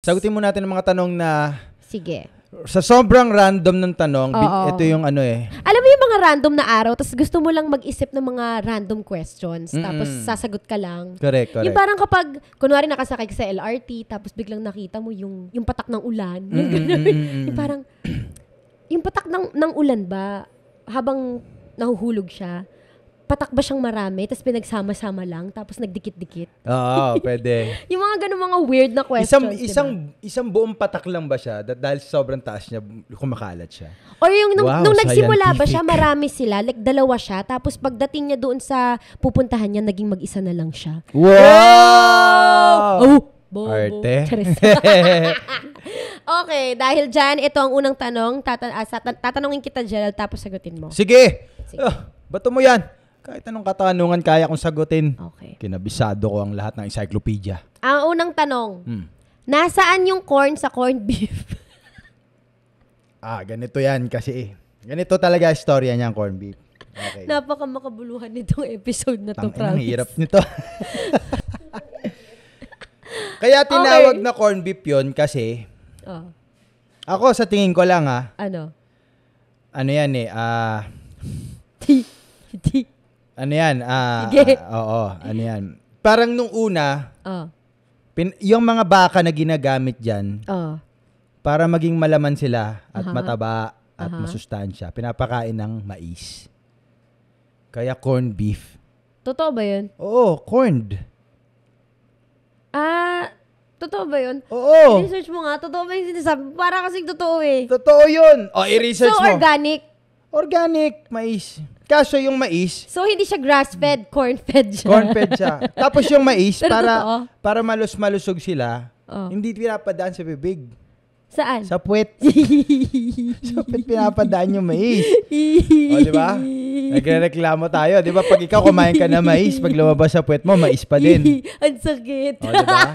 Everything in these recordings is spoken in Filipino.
Sagutin mo natin ang mga tanong na... Sige. Sa sobrang random ng tanong, ito yung ano eh. Alam mo yung mga random na araw, tapos gusto mo lang mag-isip ng mga random questions, tapos sasagot ka lang. Correct. Yung parang kapag, kunwari nakasakay ka sa LRT, tapos biglang nakita mo yung patak ng ulan. Yung ganun. Yung parang, yung patak ng ulan ba, habang nahuhulog siya, patak ba siyang marami, tapos pinagsama-sama lang, tapos nagdikit-dikit? Oo, pwede. Yung mga ganun mga weird na questions, Isang buong patak lang ba siya dahil sobrang taas niya, kumakalat siya? Or yung nung nagsimula ba siya, marami sila, like dalawa siya, tapos pagdating niya doon sa pupuntahan niya, naging mag-isa na lang siya. Wow! Oh! Bobo. Arte. Okay, dahil dyan, ito ang unang tanong. Tatanungin kita, Gerald, tapos sagutin mo. Sige! Bato mo yan. Kahit anong katanungan kaya kong sagutin. Okay. Kinabisado ko ang lahat ng encyclopedia. Ang unang tanong, nasaan yung corn sa corned beef? Ganito yan kasi. Ganito talaga istorya niya ang corned beef. Okay. Napaka-makabuluhan nitong episode na to, promise. Ang hirap nito. Kaya tinawag na corned beef yun kasi ako sa tingin ko lang Ano yan ano yan? Oo, ano yan? Parang nung una, yung mga baka na ginagamit dyan, para maging malaman sila at mataba at masustansya, pinapakain ng mais. Kaya corned beef. Totoo ba yun? Oo, corned. Totoo ba yun? Oo. I-research mo nga. Totoo ba yung sinasabi? Para kasing totoo eh. Totoo yun. I-research mo. So, organic? Organic, mais. Kaso yung mais... So, hindi siya grass-fed, corn-fed siya. Corn-fed siya. Tapos yung mais, para malusog sila, hindi pinapadaan sa bibig. Saan? Sa puwet. Sa puwet pinapadaan yung mais. Di ba? Nagre-reklamo tayo. Di ba? Pag ikaw kumain ka na mais, pag lumabas sa puwet mo, mais pa din. Ang sakit. Di ba?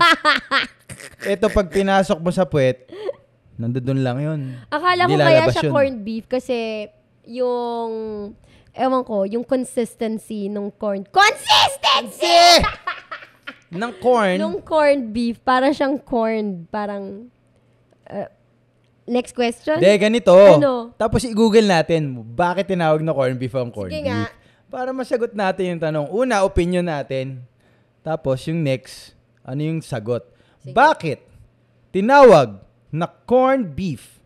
Ito, pag pinasok mo sa puwet, nandoon lang yun. Akala ko kaya siya corned beef kasi yung... Ewan ko, yung consistency nung corn. Consistency! ng corn? Nung corned beef, para siyang corn. Parang... next question? Ganito. Ano? Tapos i-google natin, bakit tinawag na corned beef ang corned Sige beef? nga. Para masagot natin yung tanong. Una, opinion natin. Tapos yung next, ano yung sagot? Sige. Bakit tinawag na corned beef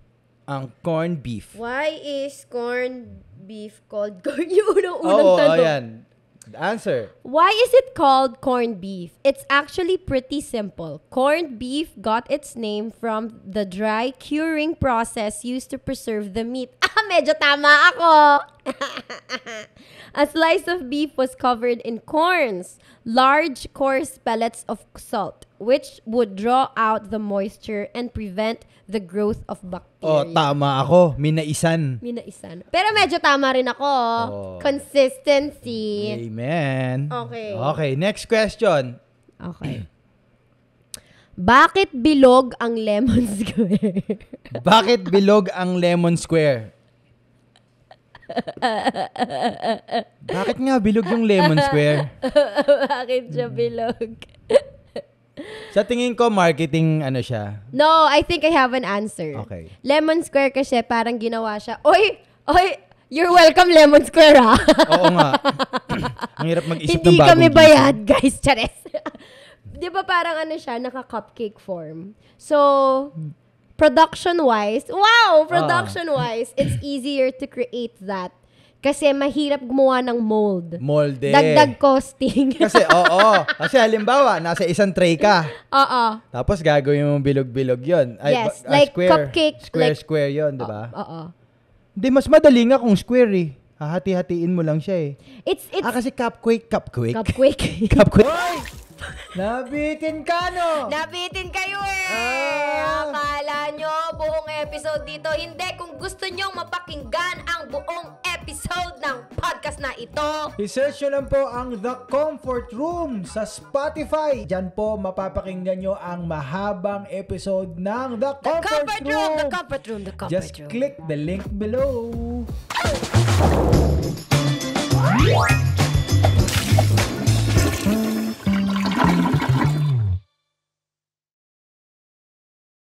ang corned beef? Why is corned beef called corn? Yung unang tanong. Ayan. The answer. Why is it called corned beef? It's actually pretty simple. Corned beef got its name from the dry curing process used to preserve the meat. Medyo tama ako. A slice of beef was covered in corns, large coarse pellets of salt, which would draw out the moisture and prevent the growth of bacteria. Tama ako. Minaisan. Pero medyo tama rin ako. Consistency. Amen. Okay, next question. Okay. Bakit bilog ang lemon square? Bakit bilog ang lemon square? Bakit nga bilog yung lemon square? Bakit siya bilog? Sa tingin ko, marketing ano siya. No, I think I have an answer. Okay. Lemon square kasi parang ginawa siya, Oy, you're welcome Lemon Square Oo nga. Ang hirap mag-isip ng bagong Hindi kami bayad, guys. Chares. Di ba parang ano siya, naka-cupcake form. So, production-wise, it's easier to create that. Kasi mahirap gumawa ng mold. Molde. Dagdag costing. Kasi, Kasi halimbawa, nasa isang tray ka. Tapos gagawin mo bilog-bilog yun. Yes, like square. cupcake. Square yun, di ba? Oo. Hindi, mas madali nga kung square eh. Hahati-hatiin mo lang siya eh. It's kasi cupcake. Cupcake. Nabitin ka, no? Nabitin kayo eh! Akala nyo buong episode dito. Hindi, kung gusto nyong mapakinggan ang buong episode ng podcast na ito, i-search nyo lang po ang The Comfort Room sa Spotify. Diyan po mapapakinggan nyo ang mahabang episode ng The Comfort Room. Just click the link below.